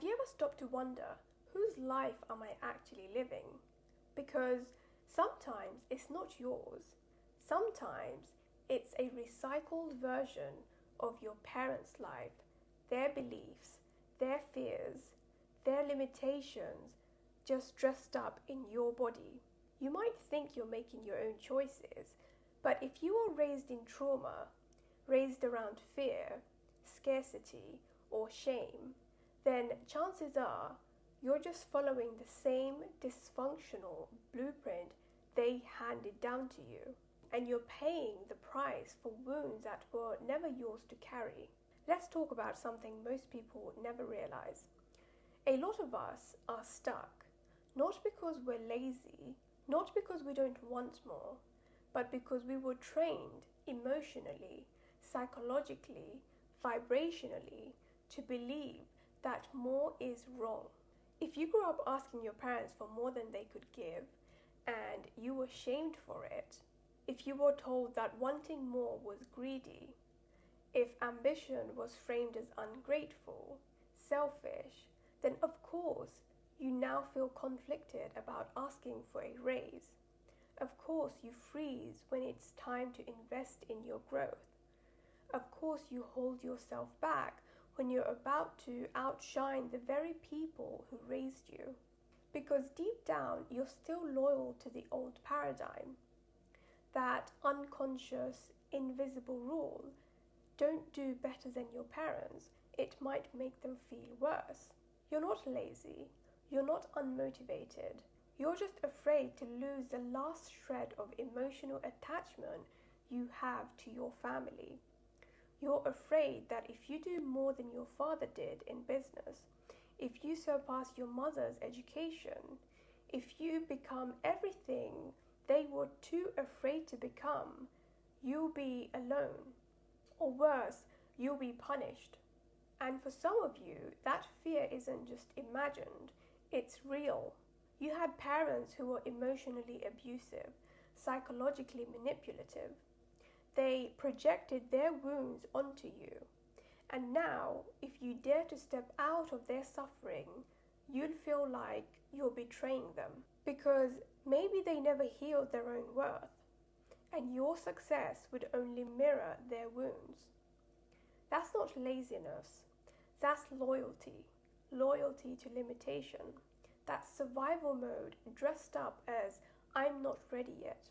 Have you ever stopped to wonder, whose life am I actually living? Because sometimes it's not yours. Sometimes it's a recycled version of your parents' life, their beliefs, their fears, their limitations, just dressed up in your body. You might think you're making your own choices, but if you were raised in trauma, raised around fear, scarcity, or shame, then chances are you're just following the same dysfunctional blueprint they handed down to you, and you're paying the price for wounds that were never yours to carry. Let's talk about something most people never realize. A lot of us are stuck, not because we're lazy, not because we don't want more, but because we were trained emotionally, psychologically, vibrationally to believe that more is wrong. If you grew up asking your parents for more than they could give and you were shamed for it, if you were told that wanting more was greedy, if ambition was framed as ungrateful, selfish, then of course you now feel conflicted about asking for a raise. Of course you freeze when it's time to invest in your growth. Of course you hold yourself back when you're about to outshine the very people who raised you. Because deep down you're still loyal to the old paradigm. That unconscious, invisible rule, don't do better than your parents, it might make them feel worse. You're not lazy, you're not unmotivated, you're just afraid to lose the last shred of emotional attachment you have to your family. You're afraid that if you do more than your father did in business, if you surpass your mother's education, if you become everything they were too afraid to become, you'll be alone. Or worse, you'll be punished. And for some of you, that fear isn't just imagined, it's real. You had parents who were emotionally abusive, psychologically manipulative. They projected their wounds onto you. And now, if you dare to step out of their suffering, you'll feel like you're betraying them. Because maybe they never healed their own worth, and your success would only mirror their wounds. That's not laziness. That's loyalty. Loyalty to limitation. That's survival mode dressed up as, I'm not ready yet.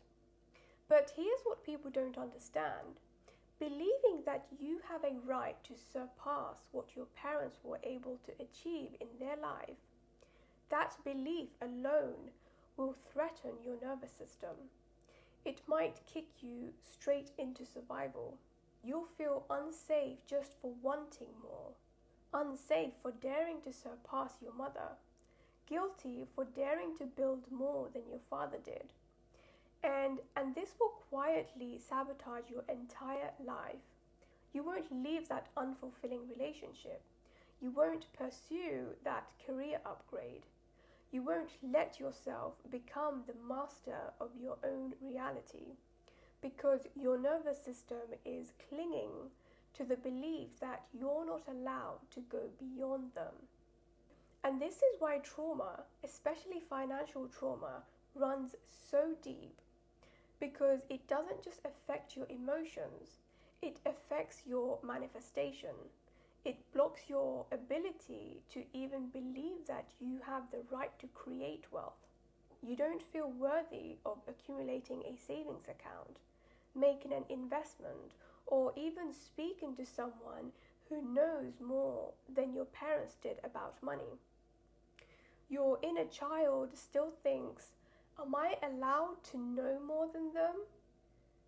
But here's what people don't understand. Believing that you have a right to surpass what your parents were able to achieve in their life, that belief alone will threaten your nervous system. It might kick you straight into survival. You'll feel unsafe just for wanting more, unsafe for daring to surpass your mother, guilty for daring to build more than your father did. And this will quietly sabotage your entire life. You won't leave that unfulfilling relationship. You won't pursue that career upgrade. You won't let yourself become the master of your own reality because your nervous system is clinging to the belief that you're not allowed to go beyond them. And this is why trauma, especially financial trauma, runs so deep, because it doesn't just affect your emotions, it affects your manifestation. It blocks your ability to even believe that you have the right to create wealth. You don't feel worthy of accumulating a savings account, making an investment, or even speaking to someone who knows more than your parents did about money. Your inner child still thinks, am I allowed to know more than them?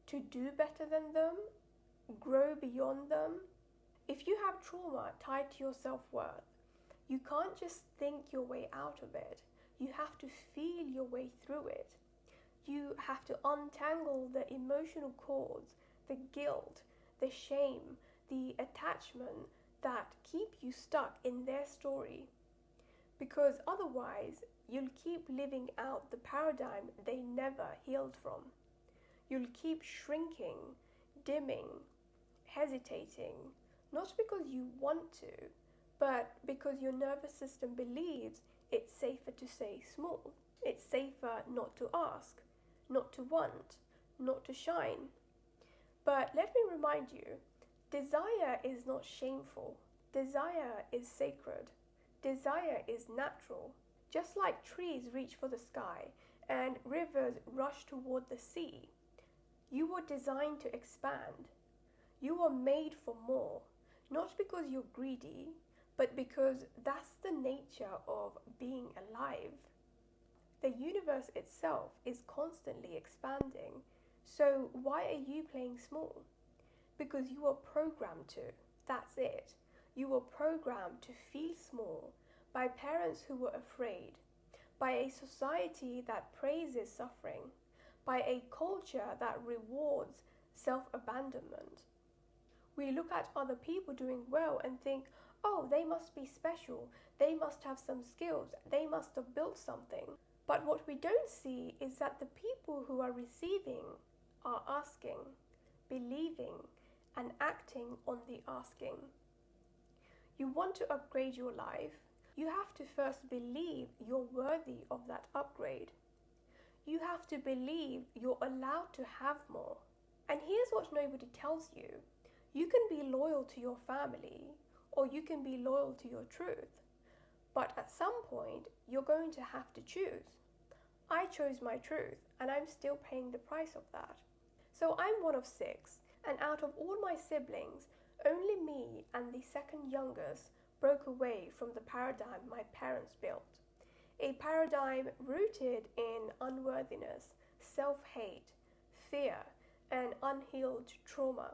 To do better than them? Grow beyond them? If you have trauma tied to your self-worth, you can't just think your way out of it. You have to feel your way through it. You have to untangle the emotional cords, the guilt, the shame, the attachment that keep you stuck in their story. Because otherwise, you'll keep living out the paradigm they never healed from. You'll keep shrinking, dimming, hesitating, not because you want to, but because your nervous system believes it's safer to stay small. It's safer not to ask, not to want, not to shine. But let me remind you, desire is not shameful. Desire is sacred. Desire is natural. Just like trees reach for the sky and rivers rush toward the sea, you were designed to expand. You were made for more, not because you're greedy, but because that's the nature of being alive. The universe itself is constantly expanding, so why are you playing small? Because you were programmed to. That's it. You were programmed to feel small by parents who were afraid, by a society that praises suffering, by a culture that rewards self-abandonment. We look at other people doing well and think, oh, they must be special, they must have some skills, they must have built something. But what we don't see is that the people who are receiving are asking, believing, and acting on the asking. You want to upgrade your life, you have to first believe you're worthy of that upgrade. You have to believe you're allowed to have more. And here's what nobody tells you. You can be loyal to your family, or you can be loyal to your truth. But at some point, you're going to have to choose. I chose my truth, and I'm still paying the price of that. So I'm one of 6, and out of all my siblings, only me and the second youngest broke away from the paradigm my parents built. A paradigm rooted in unworthiness, self-hate, fear, and unhealed trauma.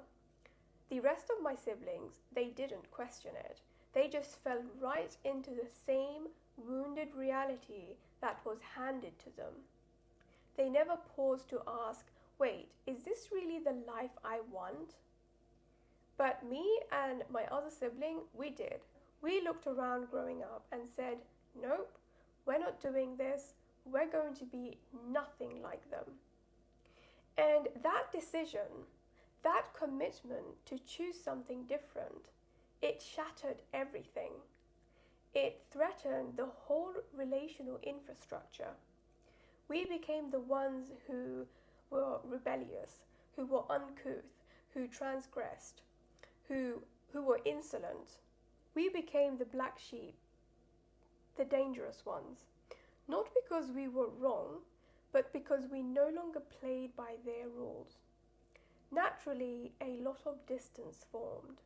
The rest of my siblings, they didn't question it. They just fell right into the same wounded reality that was handed to them. They never paused to ask, wait, is this really the life I want? But me and my other sibling, we did. We looked around growing up and said, nope, we're not doing this. We're going to be nothing like them. And that decision, that commitment to choose something different, it shattered everything. It threatened the whole relational infrastructure. We became the ones who were rebellious, who were uncouth, who transgressed, who were insolent. We became the black sheep, the dangerous ones, not because we were wrong, but because we no longer played by their rules. Naturally, a lot of distance formed,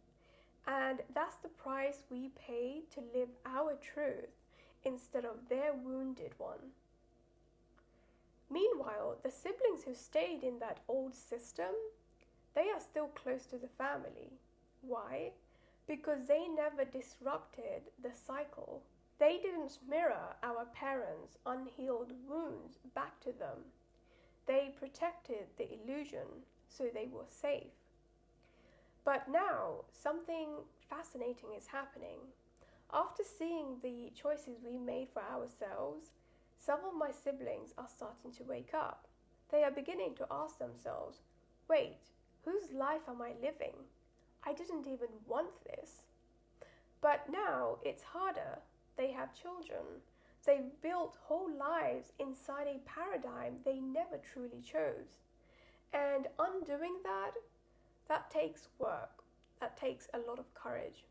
and that's the price we paid to live our truth instead of their wounded one. Meanwhile, the siblings who stayed in that old system, they are still close to the family. Why? Because they never disrupted the cycle. They didn't mirror our parents' unhealed wounds back to them. They protected the illusion, so they were safe. But now, something fascinating is happening. After seeing the choices we made for ourselves, some of my siblings are starting to wake up. They are beginning to ask themselves, wait, whose life am I living? I didn't even want this. But now it's harder. They have children. They've built whole lives inside a paradigm they never truly chose. And undoing that takes work. That takes a lot of courage.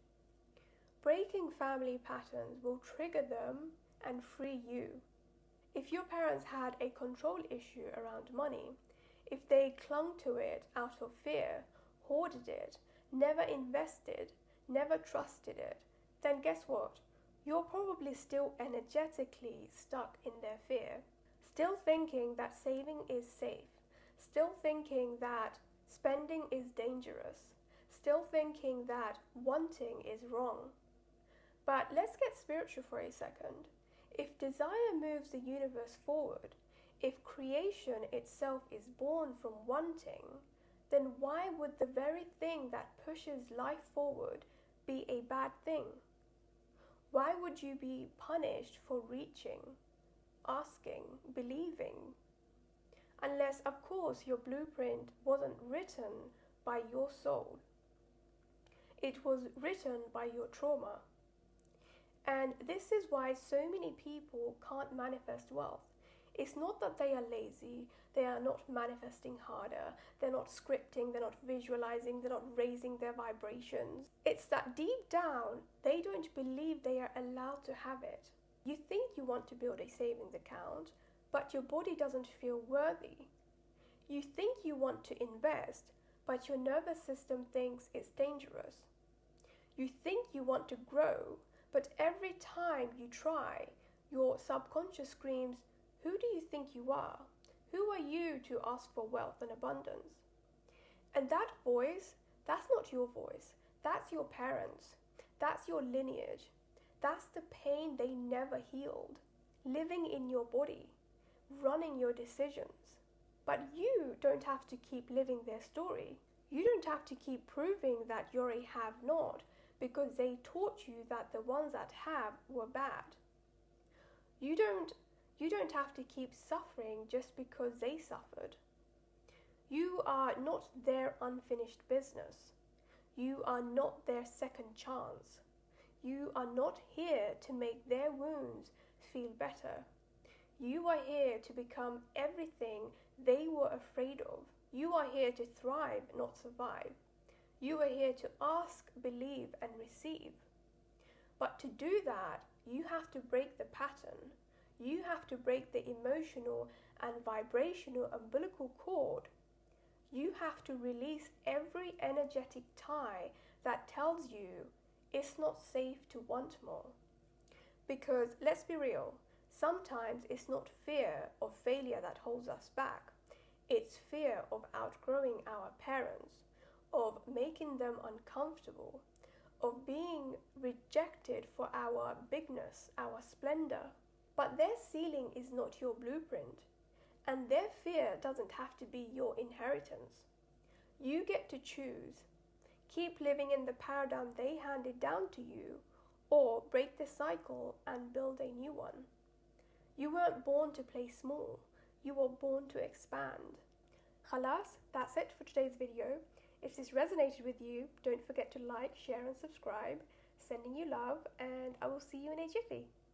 Breaking family patterns will trigger them and free you. If your parents had a control issue around money, if they clung to it out of fear, hoarded it, never invested, never trusted it, then guess what? You're probably still energetically stuck in their fear, still thinking that saving is safe, still thinking that spending is dangerous, still thinking that wanting is wrong. But let's get spiritual for a second. If desire moves the universe forward, if creation itself is born from wanting, then why would the very thing that pushes life forward be a bad thing? Why would you be punished for reaching, asking, believing? Unless, of course, your blueprint wasn't written by your soul. It was written by your trauma. And this is why so many people can't manifest wealth. It's not that they are lazy, they are not manifesting harder, they're not scripting, they're not visualizing, they're not raising their vibrations. It's that deep down, they don't believe they are allowed to have it. You think you want to build a savings account, but your body doesn't feel worthy. You think you want to invest, but your nervous system thinks it's dangerous. You think you want to grow, but every time you try, your subconscious screams, "Who do you think you are? Who are you to ask for wealth and abundance?" And that voice, that's not your voice. That's your parents. That's your lineage. That's the pain they never healed, living in your body, running your decisions. But you don't have to keep living their story. You don't have to keep proving that you're a have-not because they taught you that the ones that have were bad. You don't have to keep suffering just because they suffered. You are not their unfinished business. You are not their second chance. You are not here to make their wounds feel better. You are here to become everything they were afraid of. You are here to thrive, not survive. You are here to ask, believe, and receive. But to do that, you have to break the pattern. You have to break the emotional and vibrational umbilical cord. You have to release every energetic tie that tells you it's not safe to want more. Because let's be real, sometimes it's not fear of failure that holds us back. It's fear of outgrowing our parents, of making them uncomfortable, of being rejected for our bigness, our splendor. But their ceiling is not your blueprint, and their fear doesn't have to be your inheritance. You get to choose. Keep living in the paradigm they handed down to you, or break the cycle and build a new one. You weren't born to play small, you were born to expand. Khalas, that's it for today's video. If this resonated with you, don't forget to like, share and subscribe. Sending you love, and I will see you in a jiffy.